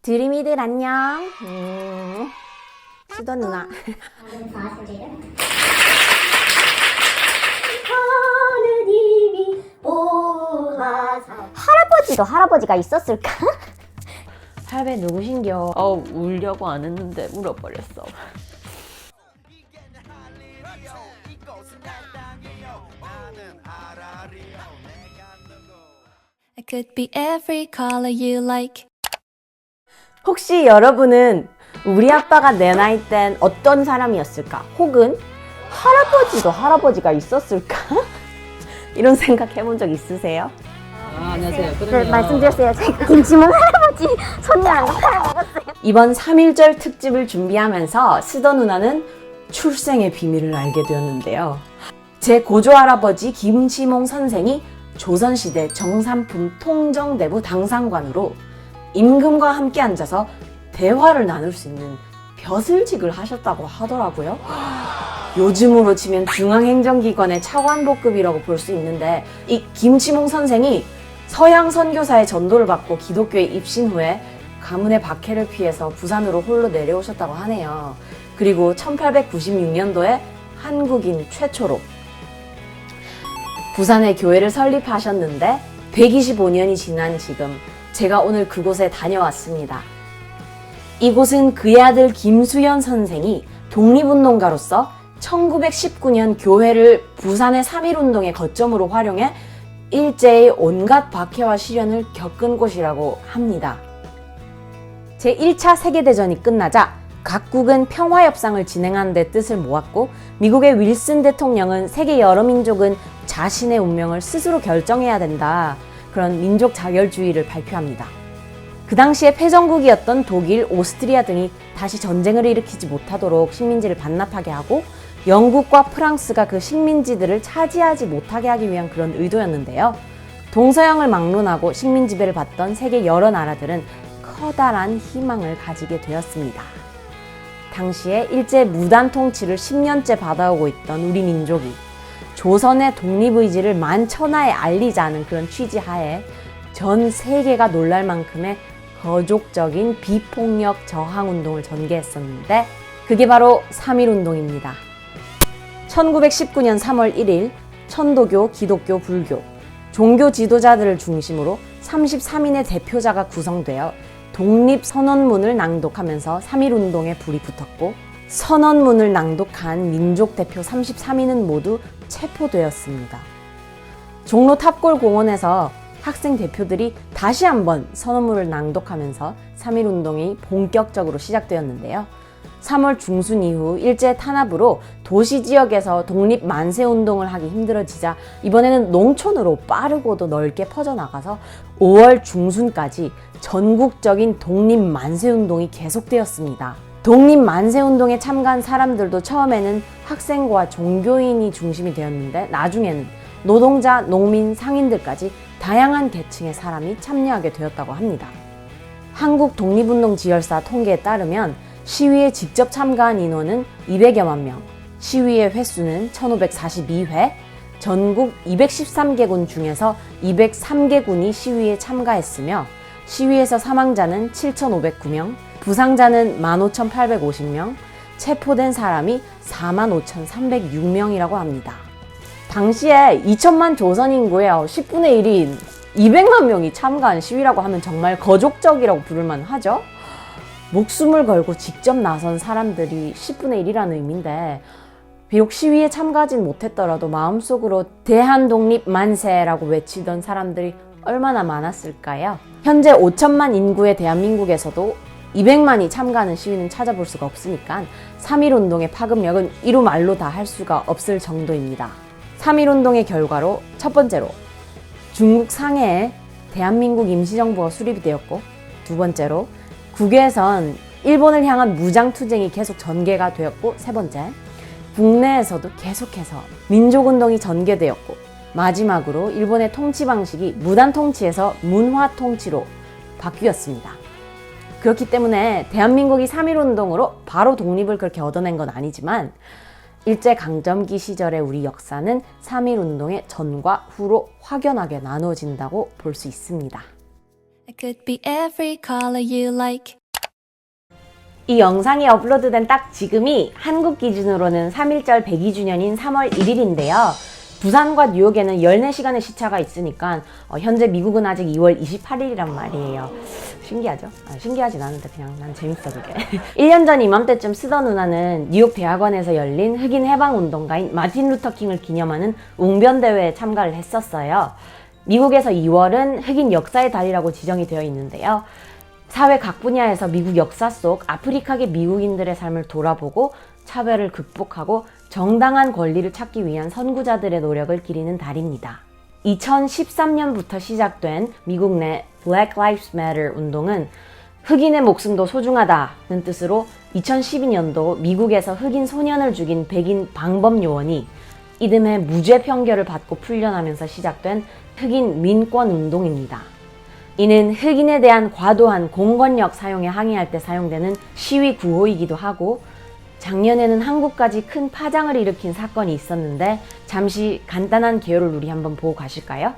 드림이들 안녕. 수도 누나. 하느님이 보하사. 할아버지도 할아버지가 있었을까? 할배 누구신겨? 울려고 안 했는데 울어버렸어. I could be every color you like. 혹시 여러분은 우리 아빠가 내 나이 땐 어떤 사람이었을까? 혹은 할아버지도 할아버지가 있었을까? 이런 생각 해본 적 있으세요? 안녕하세요. 네, 말씀드렸어요. 제가 김치문 할아버지 손녀랑 먹었어요. 이번 3.1절 특집을 준비하면서 스더 누나는 출생의 비밀을 알게 되었는데요. 제 고조 할아버지 김치몽 선생이 조선시대 정삼품 통정대부 당상관으로 임금과 함께 앉아서 대화를 나눌 수 있는 벼슬직을 하셨다고 하더라고요. 요즘으로 치면 중앙행정기관의 차관복급이라고 볼 수 있는데, 이 김치몽 선생이 서양 선교사의 전도를 받고 기독교에 입신 후에 가문의 박해를 피해서 부산으로 홀로 내려오셨다고 하네요. 그리고 1896년도에 한국인 최초로 부산에 교회를 설립하셨는데 125년이 지난 지금 제가 오늘 그곳에 다녀왔습니다. 이곳은 그의 아들 김수현 선생이 독립운동가로서 1919년 교회를 부산의 3.1운동의 거점으로 활용해 일제의 온갖 박해와 시련을 겪은 곳이라고 합니다. 제1차 세계대전이 끝나자 각국은 평화협상을 진행하는 데 뜻을 모았고, 미국의 윌슨 대통령은 세계 여러 민족은 자신의 운명을 스스로 결정해야 된다, 그런 민족 자결주의를 발표합니다. 그 당시에 패전국이었던 독일, 오스트리아 등이 다시 전쟁을 일으키지 못하도록 식민지를 반납하게 하고, 영국과 프랑스가 그 식민지들을 차지하지 못하게 하기 위한 그런 의도였는데요. 동서양을 막론하고 식민 지배를 받던 세계 여러 나라들은 커다란 희망을 가지게 되었습니다. 당시에 일제 무단 통치를 10년째 받아오고 있던 우리 민족이 조선의 독립의지를 만천하에 알리자는 그런 취지 하에 전 세계가 놀랄 만큼의 거족적인 비폭력 저항운동을 전개했었는데, 그게 바로 3.1운동입니다. 1919년 3월 1일 천도교, 기독교, 불교, 종교 지도자들을 중심으로 33인의 대표자가 구성되어 독립선언문을 낭독하면서 3.1운동에 불이 붙었고, 선언문을 낭독한 민족 대표 33인은 모두 체포되었습니다. 종로 탑골공원에서 학생 대표들이 다시 한번 선언문을 낭독하면서 3.1운동이 본격적으로 시작되었는데요. 3월 중순 이후 일제 탄압으로 도시 지역에서 독립 만세 운동을 하기 힘들어지자 이번에는 농촌으로 빠르고도 넓게 퍼져나가서 5월 중순까지 전국적인 독립 만세 운동이 계속되었습니다. 독립 만세 운동에 참가한 사람들도 처음에는 학생과 종교인이 중심이 되었는데, 나중에는 노동자, 농민, 상인들까지 다양한 계층의 사람이 참여하게 되었다고 합니다. 한국 독립운동 지열사 통계에 따르면 시위에 직접 참가한 인원은 200여만 명, 시위의 횟수는 1542회, 전국 213개군 중에서 203개군이 시위에 참가했으며, 시위에서 사망자는 7,509명, 부상자는 15,850명, 체포된 사람이 45,306명이라고 합니다. 당시에 2천만 조선 인구의 10분의 1인 200만 명이 참가한 시위라고 하면 정말 거족적이라고 부를만 하죠. 목숨을 걸고 직접 나선 사람들이 10분의 1이라는 의미인데, 비록 시위에 참가하진 못했더라도 마음속으로 대한독립 만세라고 외치던 사람들이 얼마나 많았을까요? 현재 5천만 인구의 대한민국에서도 200만이 참가하는 시위는 찾아볼 수가 없으니까 3.1운동의 파급력은 이루 말로 다 할 수가 없을 정도입니다. 3.1운동의 결과로 첫 번째로 중국 상해에 대한민국 임시정부가 수립이 되었고, 두 번째로 국외에선 일본을 향한 무장투쟁이 계속 전개가 되었고, 세 번째, 국내에서도 계속해서 민족운동이 전개되었고, 마지막으로 일본의 통치 방식이 무단 통치에서 문화 통치로 바뀌었습니다. 그렇기 때문에 대한민국이 3.1운동으로 바로 독립을 그렇게 얻어낸 건 아니지만, 일제강점기 시절의 우리 역사는 3.1운동의 전과 후로 확연하게 나누어진다고 볼 수 있습니다. I could be every color you like. 이 영상이 업로드된 딱 지금이 한국 기준으로는 3.1절 102주년인 3월 1일인데요. 부산과 뉴욕에는 14시간의 시차가 있으니까 현재 미국은 아직 2월 28일이란 말이에요. 신기하죠? 신기하진 않은데 그냥 난 재밌어 그게. 1년 전 이맘때쯤 쓰던 누나는 뉴욕 대학원에서 열린 흑인 해방운동가인 마틴 루터킹을 기념하는 웅변대회에 참가를 했었어요. 미국에서 2월은 흑인 역사의 달이라고 지정이 되어 있는데요. 사회 각 분야에서 미국 역사 속 아프리카계 미국인들의 삶을 돌아보고 차별을 극복하고 정당한 권리를 찾기 위한 선구자들의 노력을 기리는 달입니다. 2013년부터 시작된 미국 내 Black Lives Matter 운동은 흑인의 목숨도 소중하다는 뜻으로 2012년도 미국에서 흑인 소년을 죽인 백인 방범 요원이 이듬해 무죄 판결을 받고 풀려나면서 시작된 흑인 민권 운동입니다. 이는 흑인에 대한 과도한 공권력 사용에 항의할 때 사용되는 시위 구호이기도 하고 작년에는 한국까지 큰 파장을 일으킨 사건이 있었는데 잠시 간단한 개요를 우리 한번 보고 가실까요?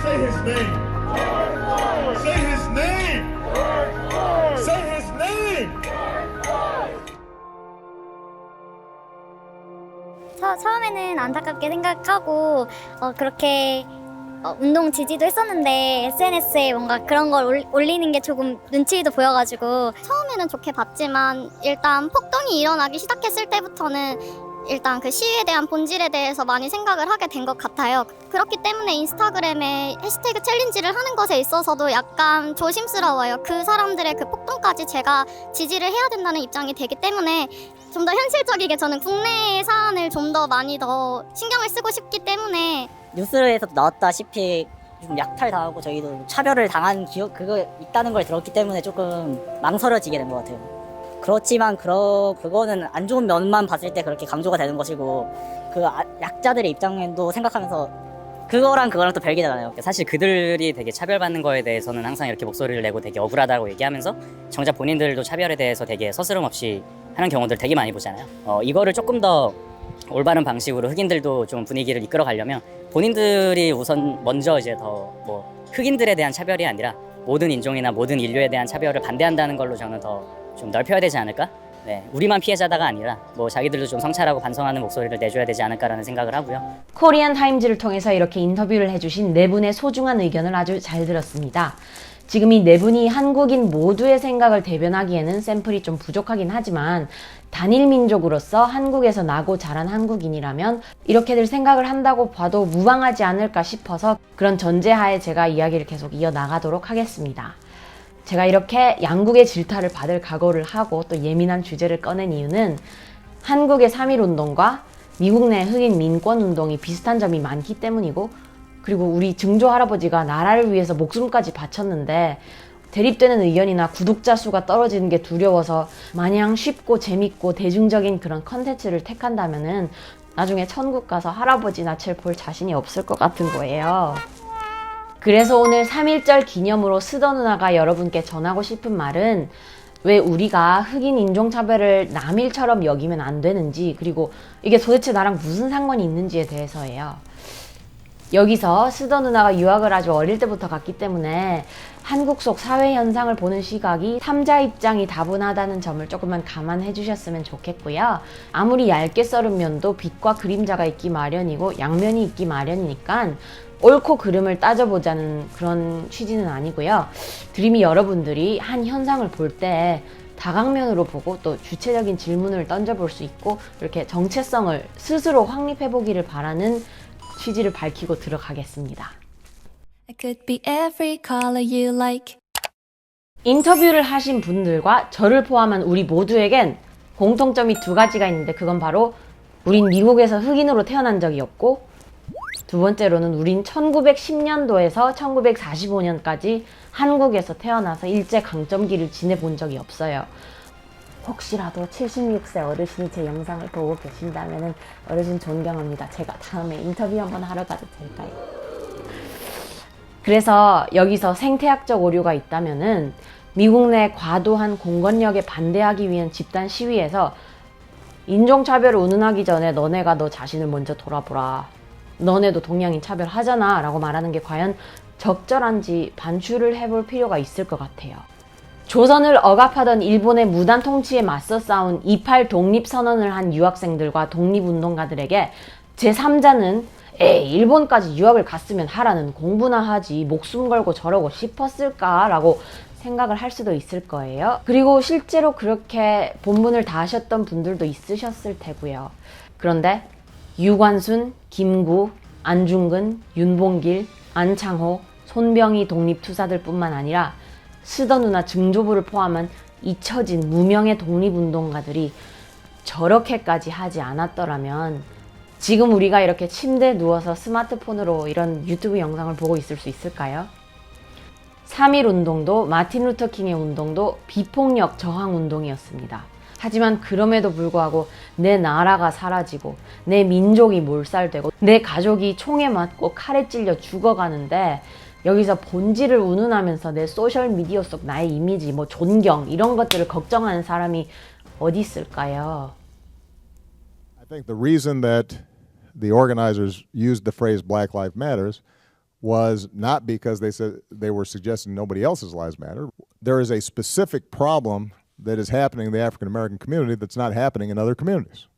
Say his name. Say his name. Say his name. 처음에는 안타깝게 생각하고 그렇게 운동 지지도 했었는데 SNS에 뭔가 그런 걸 올리는 게 조금 눈치도 보여가지고 처음에는 좋게 봤지만 일단 폭동이 일어나기 시작했을 때부터는 일단 그 시위에 대한 본질에 대해서 많이 생각을 하게 된 것 같아요. 그렇기 때문에 인스타그램에 해시태그 챌린지를 하는 것에 있어서도 약간 조심스러워요. 그 사람들의 그 폭동까지 제가 지지를 해야 된다는 입장이 되기 때문에 좀 더 현실적이게 저는 국내 사안을 좀 더 많이 더 신경을 쓰고 싶기 때문에 뉴스에서도 나왔다시피 좀 약탈당하고 저희도 차별을 당한 기억 그거 있다는 걸 들었기 때문에 조금 망설여지게 된 것 같아요. 그렇지만 그거는 안 좋은 면만 봤을 때 그렇게 강조가 되는 것이고 그 약자들의 입장도 생각하면서 그거랑 또 별개잖아요. 사실 그들이 되게 차별받는 거에 대해서는 항상 이렇게 목소리를 내고 되게 억울하다고 얘기하면서 정작 본인들도 차별에 대해서 되게 서스럼 없이 하는 경우들 되게 많이 보잖아요. 이거를 조금 더 올바른 방식으로 흑인들도 좀 분위기를 이끌어 가려면 본인들이 우선 먼저 이제 더 뭐 흑인들에 대한 차별이 아니라 모든 인종이나 모든 인류에 대한 차별을 반대한다는 걸로 저는 더 좀 넓혀야 되지 않을까? 네, 우리만 피해자다가 아니라 뭐 자기들도 좀 성찰하고 반성하는 목소리를 내줘야 되지 않을까라는 생각을 하고요. 코리안 타임즈를 통해서 이렇게 인터뷰를 해주신 네 분의 소중한 의견을 아주 잘 들었습니다. 지금 이 네 분이 한국인 모두의 생각을 대변하기에는 샘플이 좀 부족하긴 하지만 단일 민족으로서 한국에서 나고 자란 한국인이라면 이렇게들 생각을 한다고 봐도 무방하지 않을까 싶어서 그런 전제하에 제가 이야기를 계속 이어나가도록 하겠습니다. 제가 이렇게 양국의 질타를 받을 각오를 하고 또 예민한 주제를 꺼낸 이유는 한국의 3.1운동과 미국 내 흑인 민권운동이 비슷한 점이 많기 때문이고 그리고 우리 증조 할아버지가 나라를 위해서 목숨까지 바쳤는데 대립되는 의견이나 구독자 수가 떨어지는 게 두려워서 마냥 쉽고 재밌고 대중적인 그런 컨텐츠를 택한다면은 나중에 천국 가서 할아버지 낯을 볼 자신이 없을 것 같은 거예요. 그래서 오늘 3.1절 기념으로 스더 누나가 여러분께 전하고 싶은 말은 왜 우리가 흑인 인종차별을 남일처럼 여기면 안 되는지 그리고 이게 도대체 나랑 무슨 상관이 있는지에 대해서예요. 여기서 스더 누나가 유학을 아주 어릴 때부터 갔기 때문에 한국 속 사회 현상을 보는 시각이 3자 입장이 다분하다는 점을 조금만 감안해 주셨으면 좋겠고요. 아무리 얇게 썰은 면도 빛과 그림자가 있기 마련이고 양면이 있기 마련이니까 옳고 그름을 따져보자는 그런 취지는 아니고요. 드림이 여러분들이 한 현상을 볼 때 다각면으로 보고 또 주체적인 질문을 던져볼 수 있고 이렇게 정체성을 스스로 확립해보기를 바라는 취지를 밝히고 들어가겠습니다. I could be every color you like. 인터뷰를 하신 분들과 저를 포함한 우리 모두에겐 공통점이 두 가지가 있는데 그건 바로 우린 미국에서 흑인으로 태어난 적이 없고 두 번째로는 우린 1910년도에서 1945년까지 한국에서 태어나서 일제강점기를 지내본 적이 없어요. 혹시라도 76세 어르신이 제 영상을 보고 계신다면 어르신 존경합니다. 제가 다음에 인터뷰 한번 하러 가도 될까요? 그래서 여기서 생태학적 오류가 있다면은 미국 내 과도한 공권력에 반대하기 위한 집단 시위에서 인종차별을 운운하기 전에 너네가 너 자신을 먼저 돌아보라. 너네도 동양인 차별하잖아 라고 말하는 게 과연 적절한지 반추를 해볼 필요가 있을 것 같아요. 조선을 억압하던 일본의 무단 통치에 맞서 싸운 28 독립선언을 한 유학생들과 독립운동가들에게 제3자는 일본까지 유학을 갔으면 하라는 공부나 하지 목숨 걸고 저러고 싶었을까? 라고 생각을 할 수도 있을 거예요. 그리고 실제로 그렇게 본분을 다하셨던 분들도 있으셨을 테고요. 그런데 유관순, 김구, 안중근, 윤봉길, 안창호, 손병희 독립투사들 뿐만 아니라 스더 누나 증조부를 포함한 잊혀진 무명의 독립운동가들이 저렇게까지 하지 않았더라면 지금 우리가 이렇게 침대에 누워서 스마트폰으로 이런 유튜브 영상을 보고 있을 수 있을까요? 3.1 운동도 마틴 루터 킹의 운동도 비폭력 저항 운동이었습니다. 하지만 그럼에도 불구하고 내 나라가 사라지고 내 민족이 몰살되고 내 가족이 총에 맞고 칼에 찔려 죽어가는데 여기서 본질을 운운하면서 내 소셜미디어 속 나의 이미지, 뭐 존경 이런 것들을 걱정하는 사람이 어디 있을까요? I think the reason that the organizers used the phrase Black Lives Matters was not because they said they were suggesting nobody else's lives matter. There is a specific problem that is happening in the African American community that's not happening in other communities.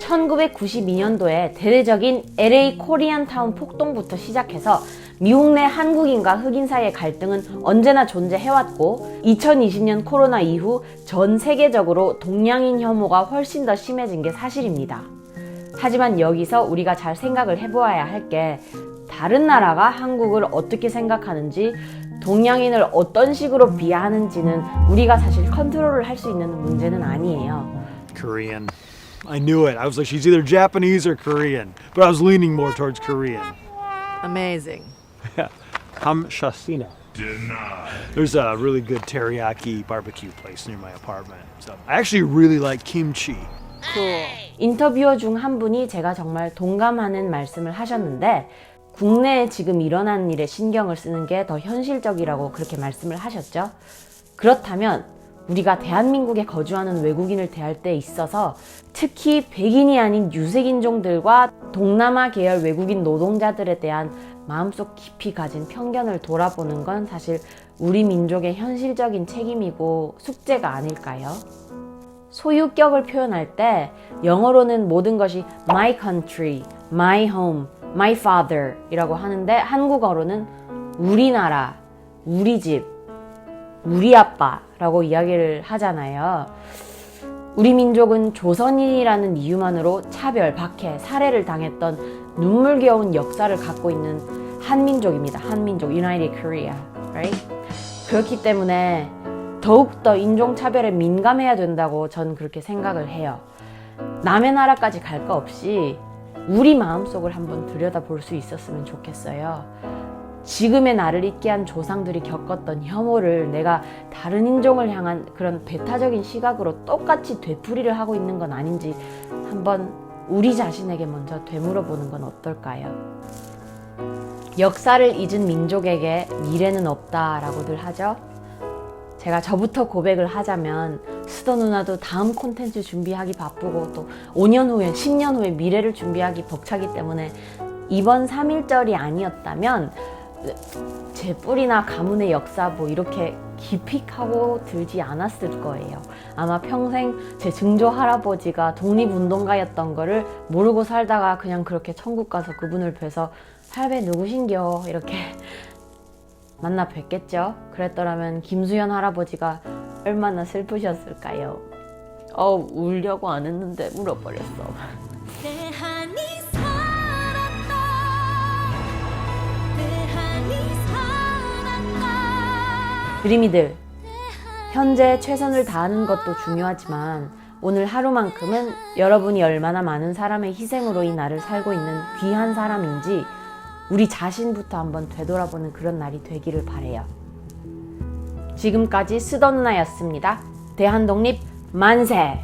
1992년도에 대대적인 LA 코리안타운 폭동부터 시작해서 미국 내 한국인과 흑인 사이의 갈등은 언제나 존재해왔고 2020년 코로나 이후 전 세계적으로 동양인 혐오가 훨씬 더 심해진 게 사실입니다. 하지만 여기서 우리가 잘 생각을 해보아야 할 게 다른 나라가 한국을 어떻게 생각하는지 동양인을 어떤 식으로 비하하는지는 우리가 사실 컨트롤을 할 수 있는 문제는 아니에요. Korean. I knew it. I was like, she's either Japanese or Korean, but I was leaning more towards Korean. Amazing. Hamshasina. Denied. There's a really good teriyaki barbecue place near my apartment. So I actually really like kimchi. Cool. 인터뷰어 중 한 분이 제가 정말 동감하는 말씀을 하셨는데 국내에 지금 일어나는 일에 신경을 쓰는 게 더 현실적이라고 그렇게 말씀을 하셨죠. 그렇다면 우리가 대한민국에 거주하는 외국인을 대할 때 있어서 특히 백인이 아닌 유색인종들과 동남아 계열 외국인 노동자들에 대한 마음속 깊이 가진 편견을 돌아보는 건 사실 우리 민족의 현실적인 책임이고 숙제가 아닐까요? 소유격을 표현할 때 영어로는 모든 것이 my country, my home, my father 이라고 하는데 한국어로는 우리나라, 우리 집, 우리 아빠라고 이야기를 하잖아요. 우리 민족은 조선인이라는 이유만으로 차별, 박해, 살해를 당했던 눈물겨운 역사를 갖고 있는 한민족입니다. 한민족, United Korea, right? 그렇기 때문에 더욱더 인종차별에 민감해야 된다고 전 그렇게 생각을 해요. 남의 나라까지 갈 거 없이 우리 마음속을 한번 들여다볼 수 있었으면 좋겠어요. 지금의 나를 있게 한 조상들이 겪었던 혐오를 내가 다른 인종을 향한 그런 배타적인 시각으로 똑같이 되풀이를 하고 있는 건 아닌지 한번 우리 자신에게 먼저 되물어보는 건 어떨까요? 역사를 잊은 민족에게 미래는 없다라고들 하죠. 제가 저부터 고백을 하자면 스더 누나도 다음 콘텐츠 준비하기 바쁘고 또 5년 후에 10년 후에 미래를 준비하기 벅차기 때문에 이번 3.1절이 아니었다면 제 뿌리나 가문의 역사 뭐 이렇게 깊이 하고 들지 않았을 거예요. 아마 평생 제 증조 할아버지가 독립운동가였던 거를 모르고 살다가 그냥 그렇게 천국 가서 그분을 뵈서 할배 누구신겨 이렇게 만나 뵙겠죠. 그랬더라면 김수현 할아버지가 얼마나 슬프셨을까요? 울려고 안 했는데 울어버렸어. 드림이들, 현재 최선을 다하는 것도 중요하지만 오늘 하루만큼은 여러분이 얼마나 많은 사람의 희생으로 이 날을 살고 있는 귀한 사람인지 우리 자신부터 한번 되돌아보는 그런 날이 되기를 바래요. 지금까지 스더 누나였습니다. 대한독립 만세!